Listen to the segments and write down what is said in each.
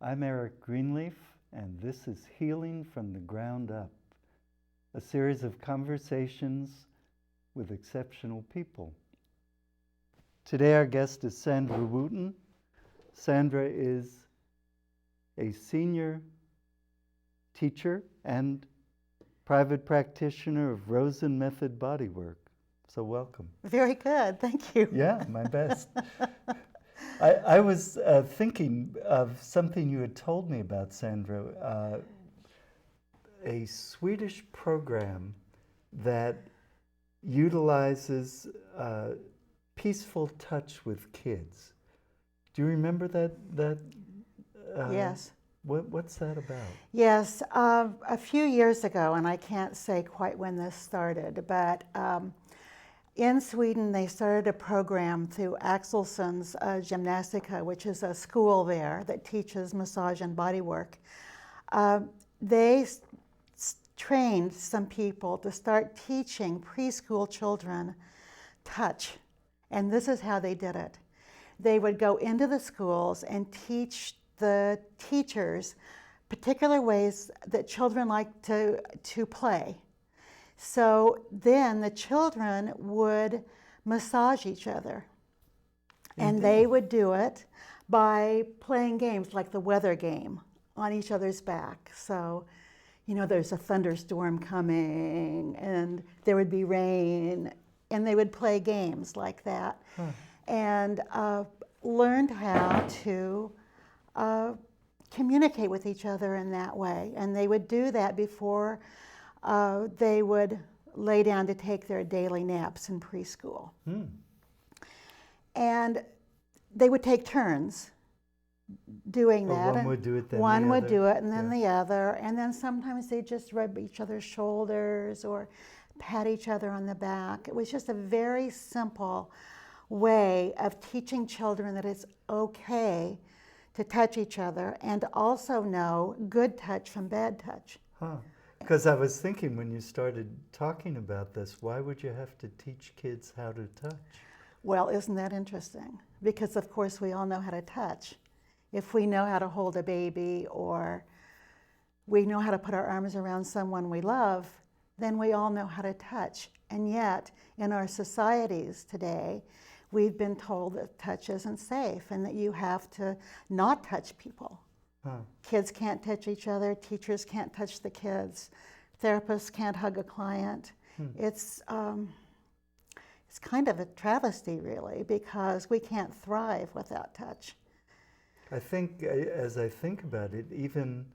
I'm Eric Greenleaf, and this is Healing from the Ground Up, a series of conversations with exceptional people. Today our guest is Sandra Wooten. Sandra is a senior teacher and private practitioner of Rosen method bodywork. So welcome. Very good, thank you. Yeah, my best. I was thinking of something you had told me about, Sandra, a Swedish program that utilizes peaceful touch with kids. Do you remember that? Yes. What's that about? Yes, a few years ago, and I can't say quite when this started, but in Sweden they started a program through Axelson's Gymnastica, which is a school there that teaches massage and body work. They trained some people to start teaching preschool children touch, and this is how they did it. They would go into the schools and teach the teachers particular ways that children like to play. So then the children would massage each other. And they would do it by playing games like the weather game on each other's back. So, you know, there's a thunderstorm coming and there would be rain, and they would play games like that. And learned how to communicate with each other in that way. And they would do that before they would lay down to take their daily naps in preschool. And they would take turns doing that. One would do it, then one the would other. do it, and then the other. And then sometimes they just rub each other's shoulders or pat each other on the back. It was just a very simple way of teaching children that it's okay to touch each other and also know good touch from bad touch. Because I was thinking when you started talking about this, why would you have to teach kids how to touch? Well, isn't that interesting? Because of course we all know how to touch. If we know how to hold a baby or we know how to put our arms around someone we love, then we all know how to touch. And yet, in our societies today, we've been told that touch isn't safe and that you have to not touch people. Kids can't touch each other, teachers can't touch the kids, therapists can't hug a client. It's kind of a travesty, really, because we can't thrive without touch. I think, as I think about it, even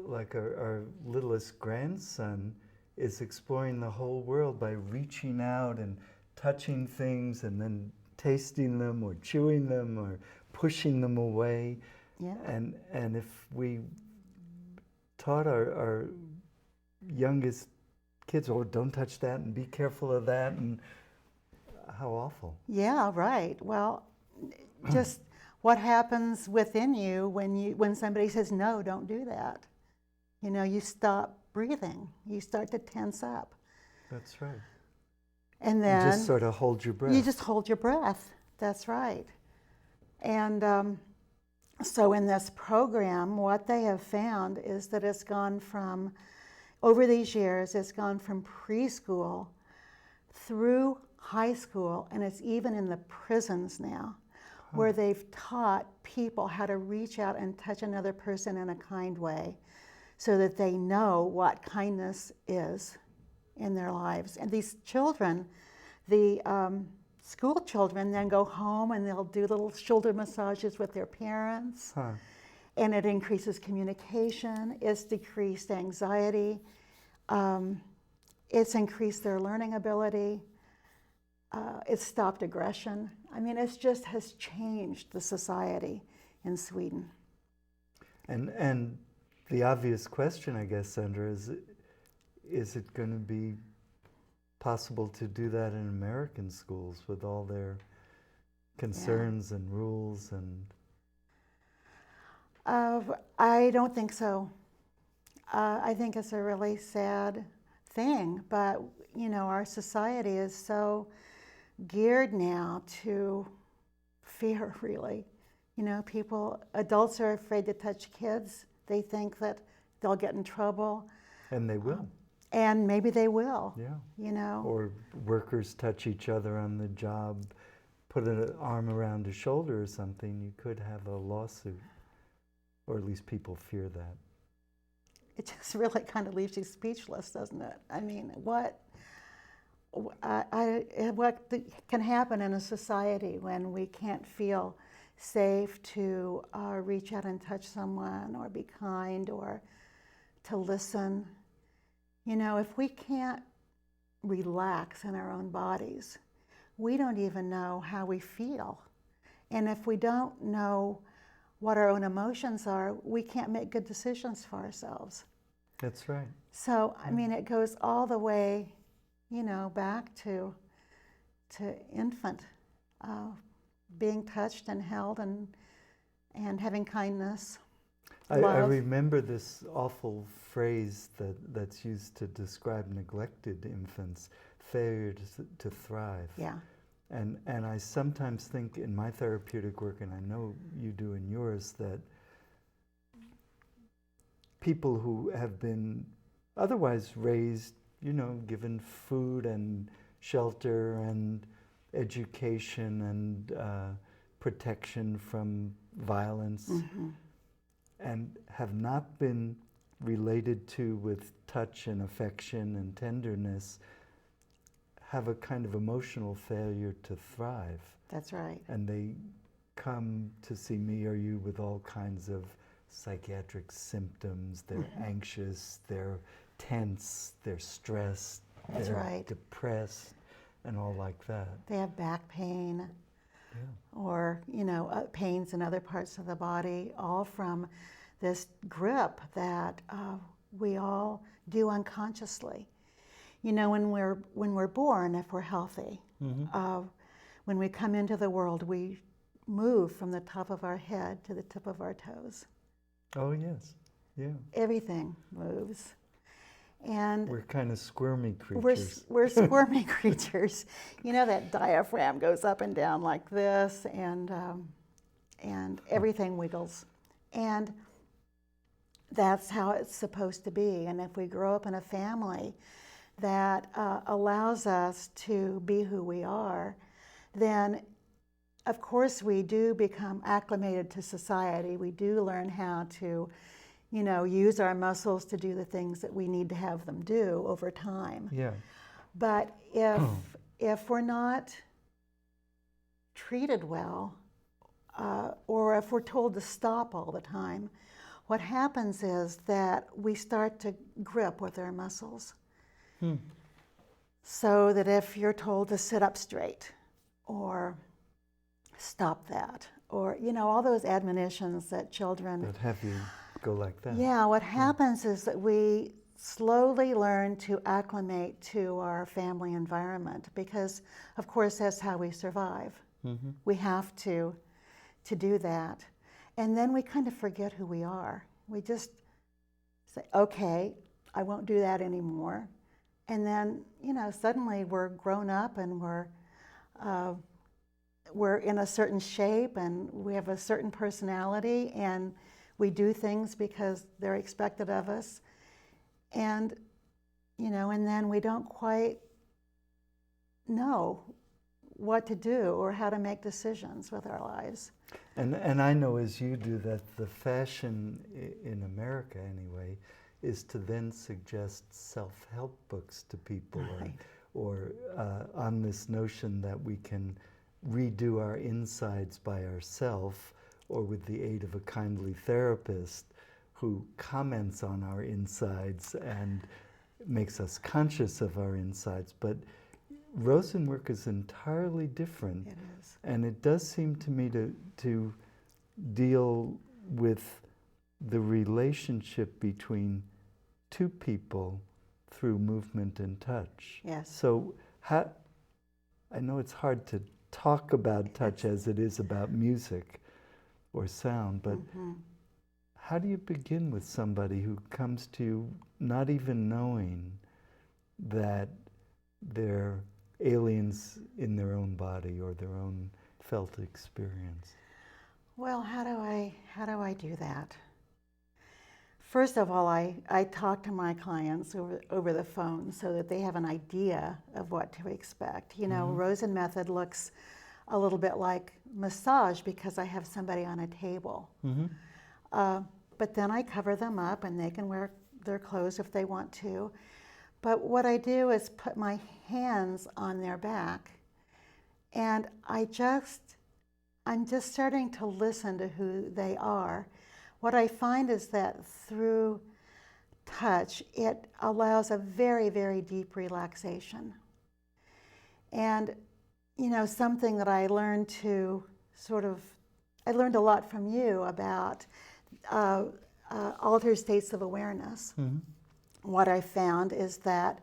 like our littlest grandson is exploring the whole world by reaching out and touching things and then tasting them or chewing them or pushing them away. Yeah. And if we taught our youngest kids, oh, don't touch that and be careful of that, and how awful. Yeah, right. Well, just what happens within you when somebody says, no, don't do that. You know, you stop breathing. You start to tense up. That's right. And then you just sort of hold your breath. You just hold your breath. That's right. And so in this program, what they have found is that it's gone from, over these years, it's gone from preschool through high school, and it's even in the prisons now, where they've taught people how to reach out and touch another person in a kind way so that they know what kindness is in their lives. And these children, the school children, then go home and they'll do little shoulder massages with their parents. And it increases communication, it's decreased anxiety, it's increased their learning ability, it's stopped aggression. I mean, it just has changed the society in Sweden. And the obvious question, I guess, Sandra, is it going to be possible to do that in American schools with all their concerns and rules and? I don't think so. I think it's a really sad thing, but you know, our society is so geared now to fear, really. Adults are afraid to touch kids. They think that they'll get in trouble. And they will. And maybe they will. Yeah. Or workers touch each other on the job, put an arm around a shoulder or something, you could have a lawsuit. Or at least people fear that. It just really kind of leaves you speechless, doesn't it? I mean, what can happen in a society when we can't feel safe to reach out and touch someone or be kind or to listen? If we can't relax in our own bodies, we don't even know how we feel. And if we don't know what our own emotions are, we can't make good decisions for ourselves. That's right. So, I mean, it goes all the way, back to infant, being touched and held and having kindness. I remember this awful phrase that's used to describe neglected infants, failure to thrive. Yeah. And I sometimes think in my therapeutic work, and I know you do in yours, that people who have been otherwise raised, given food and shelter and education and protection from violence, and have not been related to with touch and affection and tenderness, have a kind of emotional failure to thrive. That's right. And they come to see me or you with all kinds of psychiatric symptoms. They're anxious, they're tense, they're stressed, they're depressed, and all like that. They have back pain, or pains in other parts of the body, all from this grip that we all do unconsciously. When we're born, if we're healthy, when we come into the world, we move from the top of our head to the tip of our toes. Oh yes, yeah. Everything moves, and we're kind of squirmy creatures. We're squirmy creatures. That diaphragm goes up and down like this, and everything wiggles, and that's how it's supposed to be. And if we grow up in a family that allows us to be who we are, then of course we do become acclimated to society. We do learn how to, use our muscles to do the things that we need to have them do over time. Yeah. But if we're not treated well, or if we're told to stop all the time, what happens is that we start to grip with our muscles. So that if you're told to sit up straight, or stop that, or all those admonitions that children that have you go like that. Yeah, what happens is that we slowly learn to acclimate to our family environment, because of course that's how we survive. We have to do that, and then we kind of forget who we are. We just say, okay, I won't do that anymore. And then, suddenly we're grown up and we're in a certain shape and we have a certain personality and we do things because they're expected of us. And, and then we don't quite know what to do or how to make decisions with our lives. And I know, as you do, that the fashion in America anyway is to then suggest self-help books to people, or on this notion that we can redo our insides by ourselves, or with the aid of a kindly therapist who comments on our insides and makes us conscious of our insides. But Rosen work is entirely different. It is. And it does seem to me to deal with the relationship between two people through movement and touch. Yes. So I know it's hard to talk about touch as it is about music or sound, but how do you begin with somebody who comes to you not even knowing that they're aliens in their own body or their own felt experience? Well, how do I do that? First of all, I talk to my clients over the phone so that they have an idea of what to expect. You know, Rosen method looks a little bit like massage because I have somebody on a table. But then I cover them up and they can wear their clothes if they want to. But what I do is put my hands on their back and I'm just starting to listen to who they are. What I find is that through touch, it allows a very, very deep relaxation. And, you know, something that I learned I learned a lot from you about altered states of awareness. What I found is that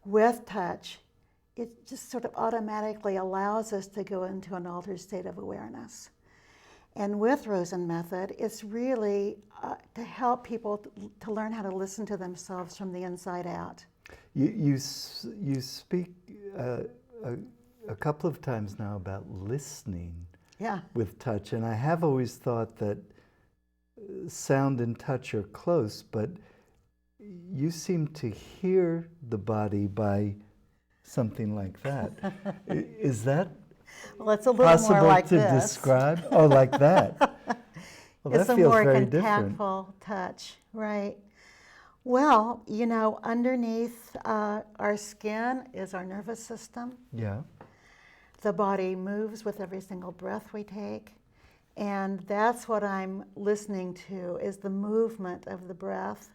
with touch, it just sort of automatically allows us to go into an altered state of awareness. And with Rosen method, it's really to help people to learn how to listen to themselves from the inside out. You speak a couple of times now about listening with touch, and I have always thought that sound and touch are close, but you seem to hear the body by something like that. Is that well, it's a little possible more like to this. Describe? Oh, like that. Well, It's that a feels more very different. contactful touch, right? Well, you know, underneath our skin is our nervous system. Yeah. The body moves with every single breath we take. And that's what I'm listening to, is the movement of the breath.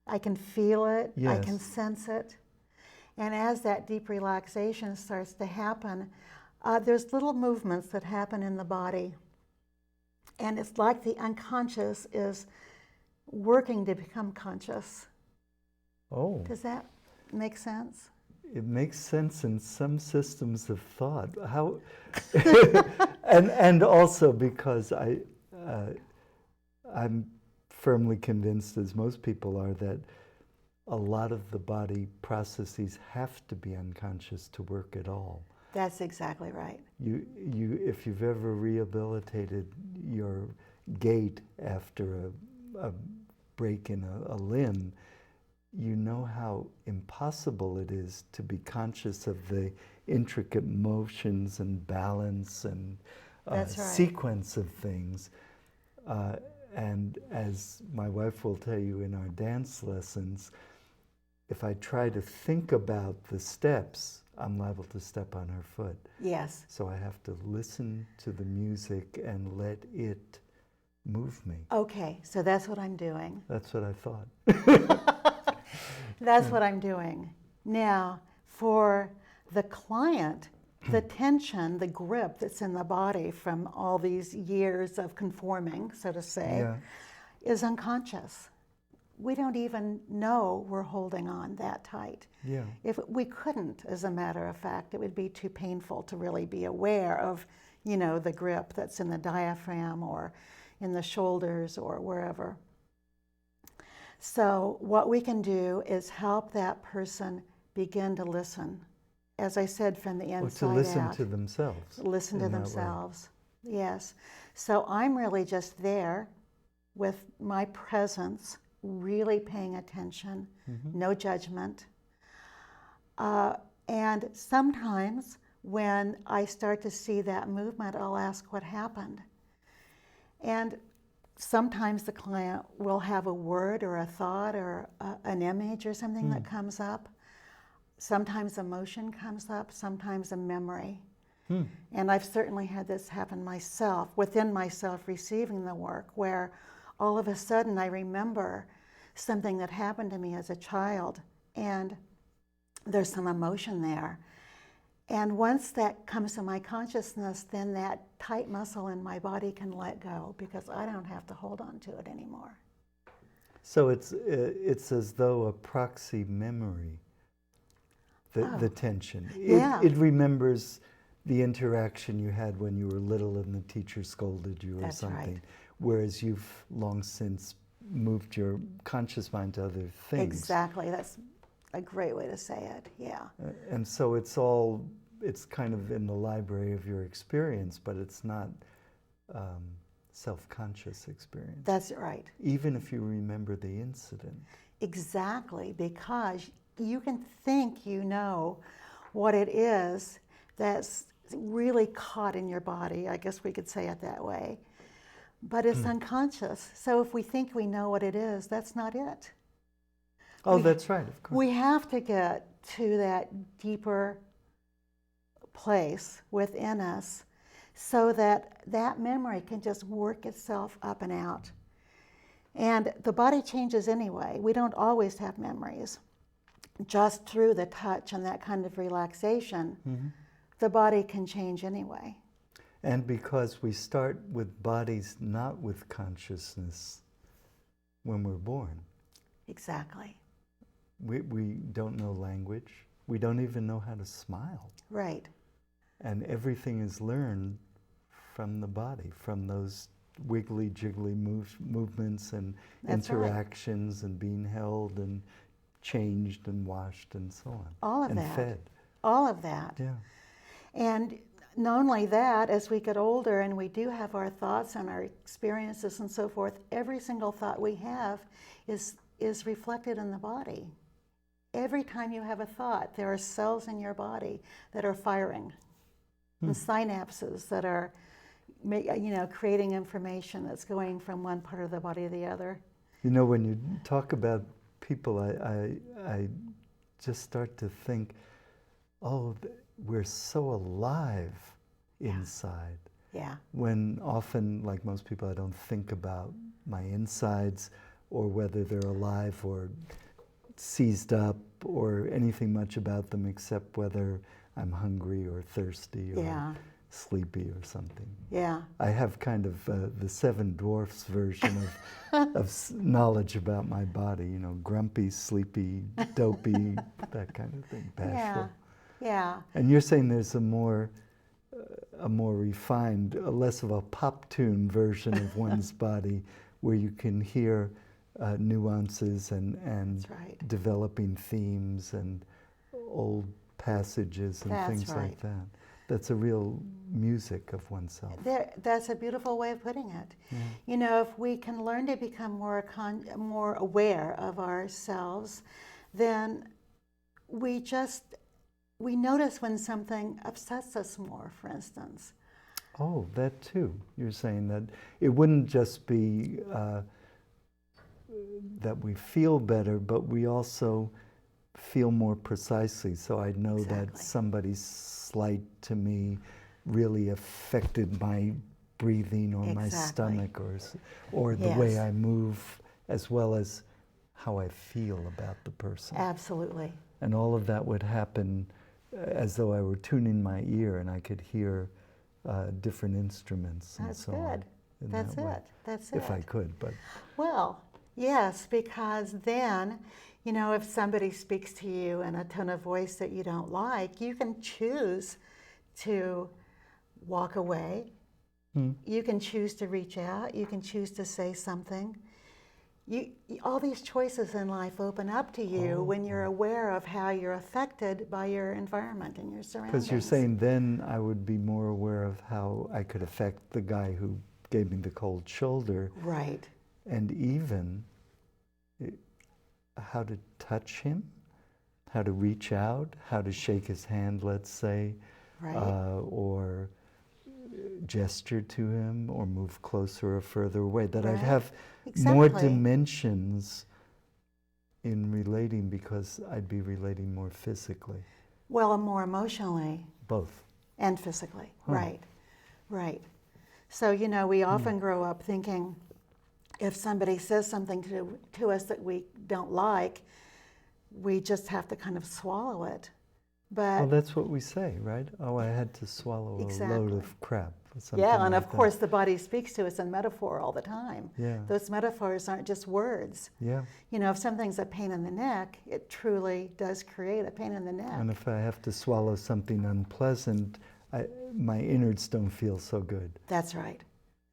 I can feel it, I Yes. can sense it. And as that deep relaxation starts to happen, there's little movements that happen in the body. And it's like the unconscious is working to become conscious. Oh. Does that make sense? It makes sense in some systems of thought. How, and also because I'm firmly convinced, as most people are, that a lot of the body processes have to be unconscious to work at all. That's exactly right. If you've ever rehabilitated your gait after a break in a limb, you know how impossible it is to be conscious of the intricate motions and balance and That's right. sequence of things. And as my wife will tell you in our dance lessons, if I try to think about the steps, I'm liable to step on her foot. Yes. So I have to listen to the music and let it move me. Okay, so that's what I'm doing. That's what I thought. That's what I'm doing. Now, for the client, the tension, the grip that's in the body from all these years of conforming, so to say, is unconscious. We don't even know we're holding on that tight. Yeah. If we couldn't, as a matter of fact, it would be too painful to really be aware of, you know, the grip that's in the diaphragm or in the shoulders or wherever. So what we can do is help that person begin to listen. As I said, from the inside out. Or to listen to themselves. Listen to themselves, yes. So I'm really just there with my presence, really paying attention, no judgment. And sometimes when I start to see that movement, I'll ask what happened. And sometimes the client will have a word or a thought or an image or something that comes up. Sometimes emotion comes up, sometimes a memory. And I've certainly had this happen myself, within myself receiving the work, where all of a sudden I remember something that happened to me as a child, and there's some emotion there. And once that comes to my consciousness, then that tight muscle in my body can let go because I don't have to hold on to it anymore. So it's as though a proxy memory, the tension. It remembers the interaction you had when you were little and the teacher scolded you or something. Right. Whereas you've long since moved your conscious mind to other things. Exactly. That's a great way to say it. Yeah. And so it's kind of in the library of your experience, but it's not self-conscious experience. That's right. Even if you remember the incident. Exactly, because you can think you know what it is that's really caught in your body. I guess we could say it that way. But it's unconscious. So if we think we know what it is, that's not it. Oh, that's right, of course. We have to get to that deeper place within us so that that memory can just work itself up and out. And the body changes anyway. We don't always have memories. Just through the touch and that kind of relaxation, the body can change anyway. And because we start with bodies not with consciousness when we're born. Exactly. We don't know language. We don't even know how to smile. Right. And everything is learned from the body, from those wiggly, jiggly movements and That's interactions and being held and changed and washed and so on. All of and that. fed. All of that. Yeah. And not only that, as we get older and we do have our thoughts and our experiences and so forth, every single thought we have is reflected in the body. Every time you have a thought, there are cells in your body that are firing, and synapses that are, creating information that's going from one part of the body to the other. You know, when you talk about people, I just start to think, we're so alive inside. Yeah. When often, like most people, I don't think about my insides or whether they're alive or seized up or anything much about them except whether I'm hungry or thirsty or sleepy or something. Yeah. I have kind of the Seven Dwarfs version of knowledge about my body, grumpy, sleepy, dopey, that kind of thing, bashful. Yeah. And you're saying there's a more refined, less of a pop tune version of one's body where you can hear nuances and That's right. developing themes and old passages and That's things right. like that. That's a real music of oneself. That's a beautiful way of putting it. If we can learn to become more aware of ourselves, then we notice when something upsets us more, for instance. Oh, that too. You're saying that it wouldn't just be that we feel better, but we also feel more precisely. So I know that somebody's slight to me really affected my breathing or my stomach or the way I move, as well as how I feel about the person. Absolutely. And all of that would happen as though I were tuning my ear and I could hear different instruments and so on. That's it. That's it. If I could, but. Well, yes, because then, if somebody speaks to you in a tone of voice that you don't like, you can choose to walk away. You can choose to reach out. You can choose to say something. All these choices in life open up to you when you're aware of how you're affected by your environment and your surroundings. Because you're saying then I would be more aware of how I could affect the guy who gave me the cold shoulder. Right. And even how to touch him, how to reach out, how to shake his hand, let's say, or gesture to him, or move closer or further away. That I'd have more dimensions in relating because I'd be relating more physically. Well, and more emotionally. Both. And physically, right. So, we often grow up thinking if somebody says something to us that we don't like, we just have to kind of swallow it. But well, that's what we say, right? Oh, I had to swallow a load of crap. Yeah, and of course the body speaks to us in metaphor all the time. Yeah. Those metaphors aren't just words. Yeah. If something's a pain in the neck, it truly does create a pain in the neck. And if I have to swallow something unpleasant, my innards don't feel so good. That's right.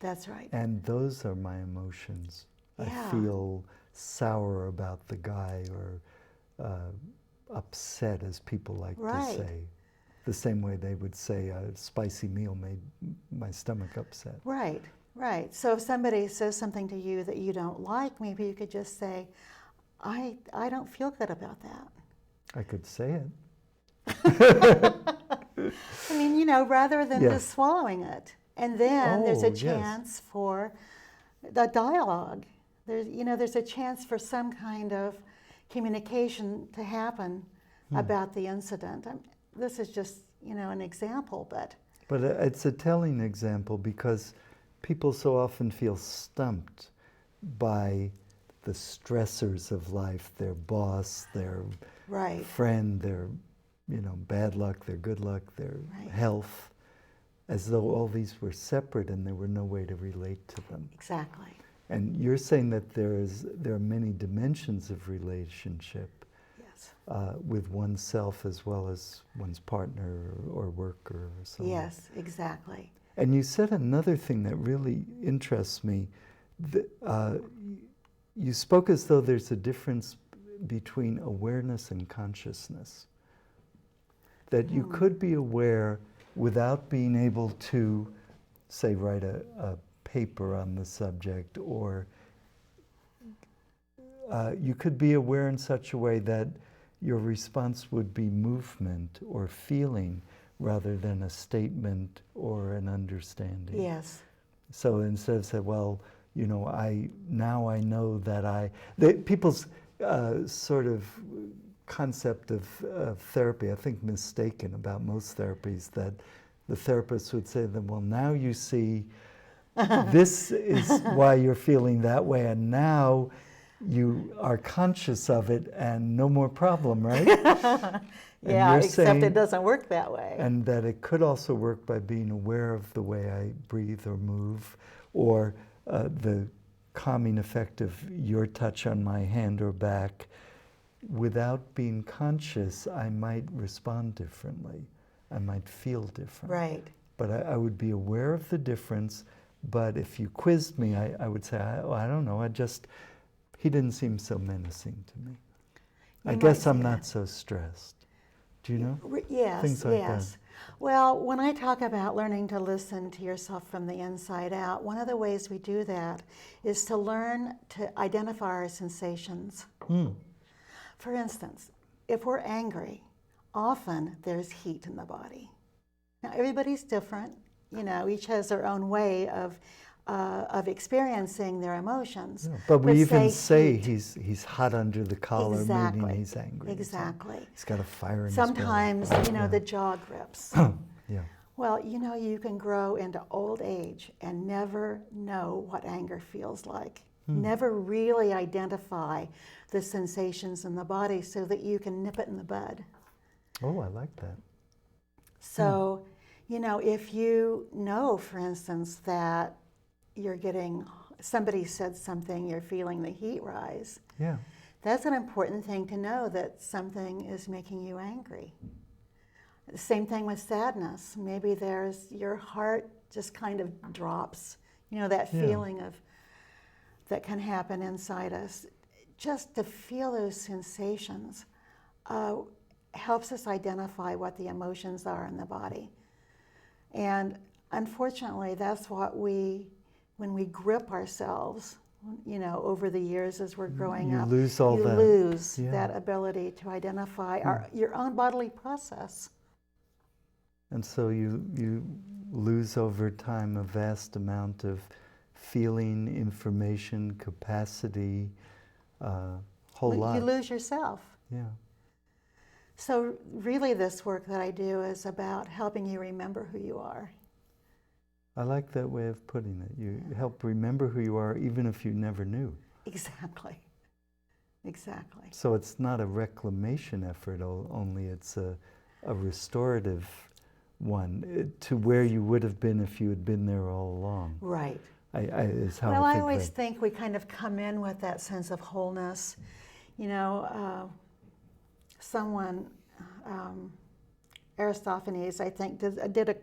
That's right. And those are my emotions. Yeah. I feel sour about the guy or upset, as people like to say. the same way they would say a spicy meal made my stomach upset. Right, right. So if somebody says something to you that you don't like, maybe you could just say, I don't feel good about that. I could say it. I mean, you know, rather than just swallowing it. And then there's a chance for the dialogue. There's a chance for some kind of communication to happen about the incident. This is just, an example, but... But it's a telling example because people so often feel stumped by the stressors of life, their boss, their friend, their, bad luck, their good luck, their health, as though all these were separate and there were no way to relate to them. Exactly. And you're saying that there are many dimensions of relationship with oneself as well as one's partner or worker or something. Yes, exactly. And you said another thing that really interests me. You spoke as though there's a difference between awareness and consciousness. That you could be aware without being able to, say, write a paper on the subject, or you could be aware in such a way that your response would be movement or feeling rather than a statement or an understanding. Yes. So instead of saying, well, I know that people's sort of concept of therapy, I think mistaken about most therapies, that the therapist would say to them, well, now you see this is why you're feeling that way, and now you are conscious of it and no more problem, right? Yeah, except it doesn't work that way. And that it could also work by being aware of the way I breathe or move, or the calming effect of your touch on my hand or back. Without being conscious, I might respond differently. I might feel different. Right. But I would be aware of the difference, but if you quizzed me, I would say, I don't know, he didn't seem so menacing to me. I guess I'm not so stressed. Do you know? Yes, Things like yes. that. Well, when I talk about learning to listen to yourself from the inside out, one of the ways we do that is to learn to identify our sensations. For instance, if we're angry, often there's heat in the body. Now, everybody's different. Each has their own way of experiencing their emotions. Yeah, but we even say he's hot under the collar, meaning he's angry. Exactly. He's got a fire in Sometimes, his belly. the jaw grips. Yeah. Well, you can grow into old age and never know what anger feels like. Never really identify the sensations in the body so that you can nip it in the bud. Oh, I like that. So, if you know, for instance, that somebody said something, you're feeling the heat rise. Yeah. That's an important thing to know, that something is making you angry. The same thing with sadness. Maybe your heart just kind of drops. That feeling that can happen inside us. Just to feel those sensations helps us identify what the emotions are in the body. And unfortunately, that's what when we grip ourselves, over the years as we're growing up, you lose that ability to identify your own bodily process. And so you lose over time a vast amount of feeling, information, capacity, whole lot. You lose yourself. Yeah. So really this work that I do is about helping you remember who you are. I like that way of putting it. You help remember who you are even if you never knew. Exactly. Exactly. So it's not a reclamation effort only, it's a restorative one to where you would have been if you had been there all along. Right. Is how well, I I think always think we kind of come in with that sense of wholeness. Someone, Aristophanes, I think, did a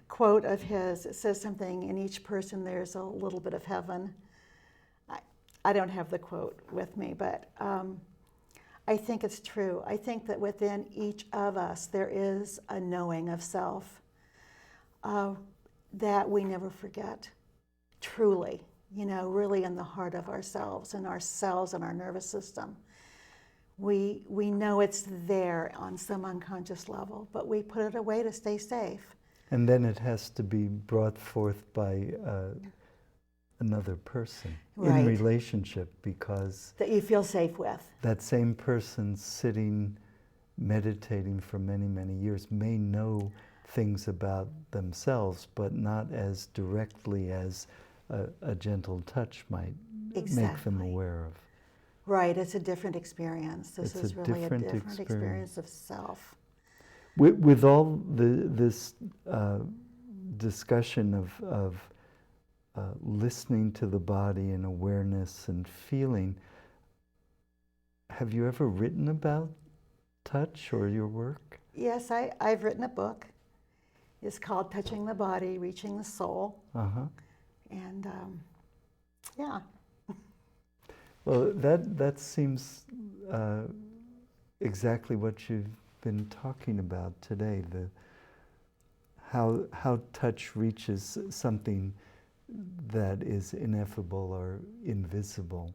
quote of his. It says something, in each person there's a little bit of heaven. I don't have the quote with me, but I think it's true. I think that within each of us there is a knowing of self that we never forget, truly, you know, really in the heart of ourselves and our cells and our nervous system. We know it's there on some unconscious level, but we put it away to stay safe. And then it has to be brought forth by another person Right. in relationship, because That you feel safe with. that same person sitting meditating for many, many years may know things about themselves, but not as directly as a gentle touch might make them Exactly. aware of. Right, it's a different experience. This It's is a really a different different experience. experience of self. With all this discussion of listening to the body and awareness and feeling, have you ever written about touch or your work? Yes, I've written a book. It's called Touching the Body, Reaching the Soul. Uh-huh. And yeah. Well, that seems exactly what you've been talking about today, how touch reaches something that is ineffable or invisible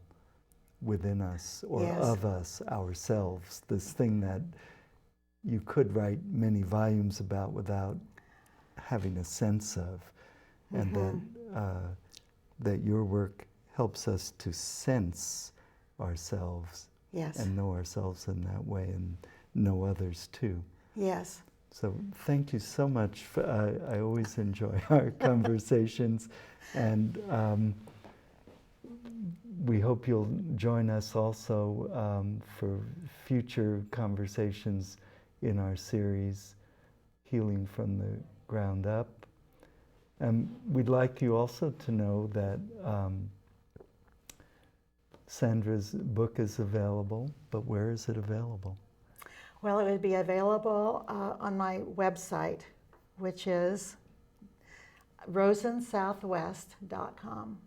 within us or Yes. of us, ourselves, this thing that you could write many volumes about without having a sense of, and that your work helps us to sense ourselves. Yes. And know ourselves in that way and know others too. Yes. So thank you so much. I always enjoy our conversations, and we hope you'll join us also for future conversations in our series, Healing from the Ground Up. And we'd like you also to know that Sandra's book is available, but where is it available? Well, it would be available on my website, which is rosensouthwest.com.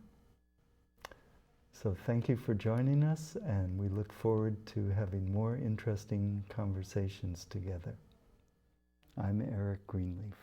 So thank you for joining us, and we look forward to having more interesting conversations together. I'm Eric Greenleaf.